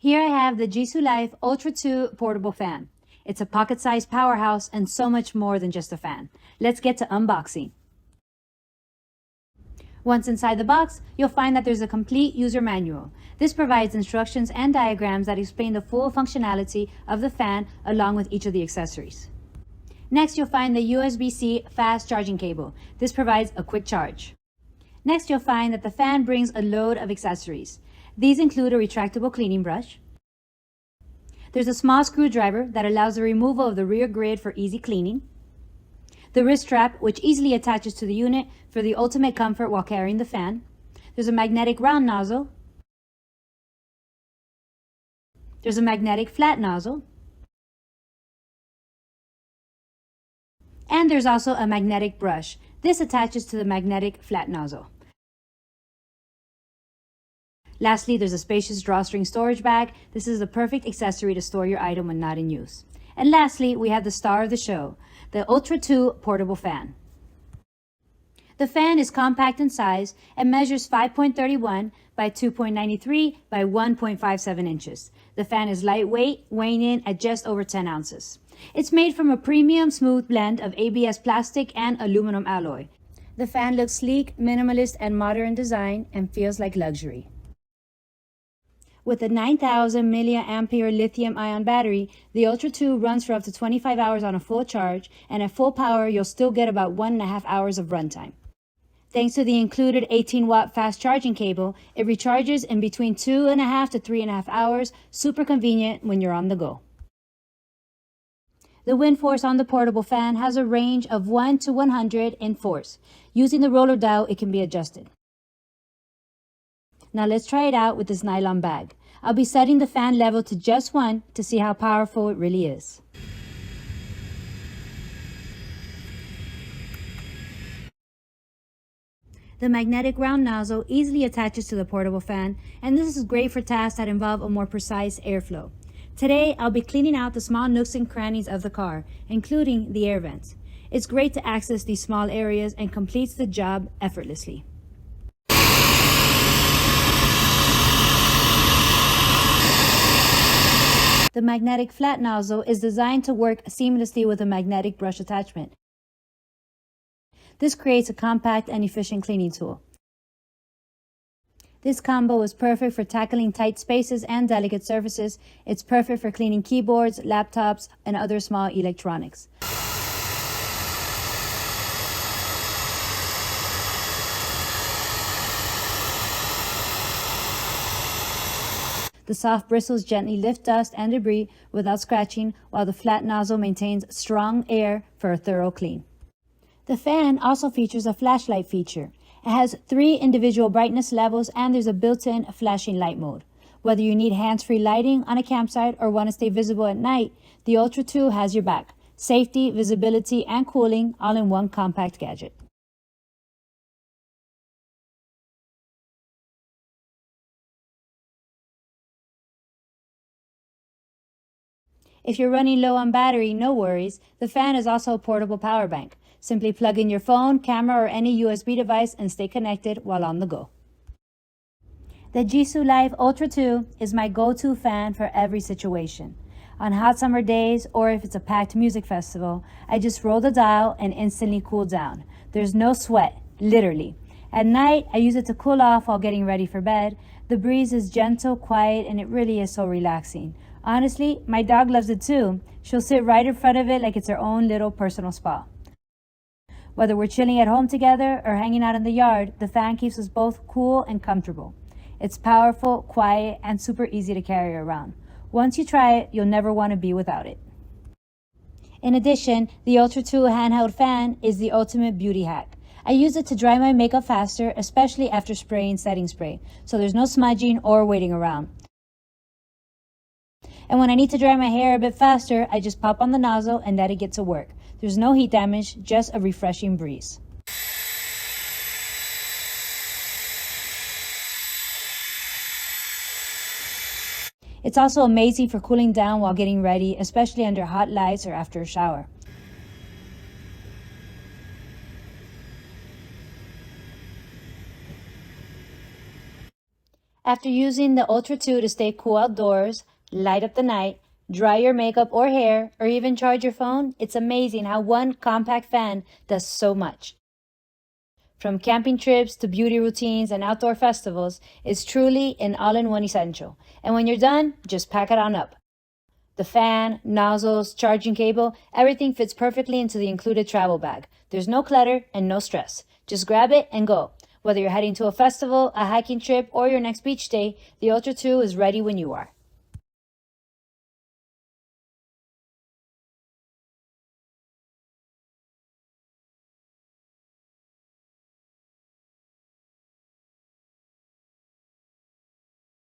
Here I have the JISULIFE Ultra 2 portable fan. It's a pocket-sized powerhouse and so much more than just a fan. Let's get to unboxing. Once inside the box, you'll find that there's a complete user manual. This provides instructions and diagrams that explain the full functionality of the fan along with each of the accessories. Next, you'll find the USB-C fast charging cable. This provides a quick charge. Next, you'll find that the fan brings a load of accessories. These include a retractable cleaning brush. There's a small screwdriver that allows the removal of the rear grid for easy cleaning. The wrist strap, which easily attaches to the unit for the ultimate comfort while carrying the fan. There's a magnetic round nozzle. There's a magnetic flat nozzle. And there's also a magnetic brush. This attaches to the magnetic flat nozzle. Lastly, there's a spacious drawstring storage bag. This is the perfect accessory to store your item when not in use. And lastly, we have the star of the show, the Ultra 2 portable fan. The fan is compact in size and measures 5.31 by 2.93 by 1.57 inches. The fan is lightweight, weighing in at just over 10 ounces. It's made from a premium smooth blend of ABS plastic and aluminum alloy. The fan looks sleek, minimalist, and modern design and feels like luxury. With a 9,000 mAh lithium-ion battery, the Ultra 2 runs for up to 25 hours on a full charge, and at full power, you'll still get about 1.5 hours of runtime. Thanks to the included 18-watt fast charging cable, it recharges in between 2.5 to 3.5 hours, super convenient when you're on the go. The wind force on the portable fan has a range of 1 to 100 in force. Using the roller dial, it can be adjusted. Now let's try it out with this nylon bag. I'll be setting the fan level to just 1 to see how powerful it really is. The magnetic round nozzle easily attaches to the portable fan, and this is great for tasks that involve a more precise airflow. Today, I'll be cleaning out the small nooks and crannies of the car, including the air vents. It's great to access these small areas and completes the job effortlessly. The magnetic flat nozzle is designed to work seamlessly with a magnetic brush attachment. This creates a compact and efficient cleaning tool. This combo is perfect for tackling tight spaces and delicate surfaces. It's perfect for cleaning keyboards, laptops, and other small electronics. The soft bristles gently lift dust and debris without scratching, while the flat nozzle maintains strong air for a thorough clean. The fan also features a flashlight feature. It has 3 individual brightness levels, and there's a built-in flashing light mode. Whether you need hands-free lighting on a campsite or want to stay visible at night, the Ultra 2 has your back. Safety, visibility, and cooling all in one compact gadget. If you're running low on battery, no worries. The fan is also a portable power bank. Simply plug in your phone, camera, or any USB device and stay connected while on the go. The JISULIFE Ultra 2 is my go-to fan for every situation. On hot summer days, or if it's a packed music festival, I just roll the dial and instantly cool down. There's no sweat, literally. At night, I use it to cool off while getting ready for bed. The breeze is gentle, quiet, and it really is so relaxing. Honestly, my dog loves it too. She'll sit right in front of it like it's her own little personal spa. Whether we're chilling at home together or hanging out in the yard, the fan keeps us both cool and comfortable. It's powerful, quiet, and super easy to carry around. Once you try it, you'll never want to be without it. In addition, the Ultra 2 handheld fan is the ultimate beauty hack. I use it to dry my makeup faster, especially after spraying setting spray, so there's no smudging or waiting around. And when I need to dry my hair a bit faster, I just pop on the nozzle and let it get to work. There's no heat damage, just a refreshing breeze. It's also amazing for cooling down while getting ready, especially under hot lights or after a shower. After using the Ultra 2 to stay cool outdoors, light up the night, dry your makeup or hair, or even charge your phone, it's amazing how one compact fan does so much. From camping trips to beauty routines and outdoor festivals, it's truly an all-in-one essential. And when you're done, just pack it on up. The fan, nozzles, charging cable, everything fits perfectly into the included travel bag. There's no clutter and no stress. Just grab it and go. Whether you're heading to a festival, a hiking trip, or your next beach day, the Ultra 2 is ready when you are.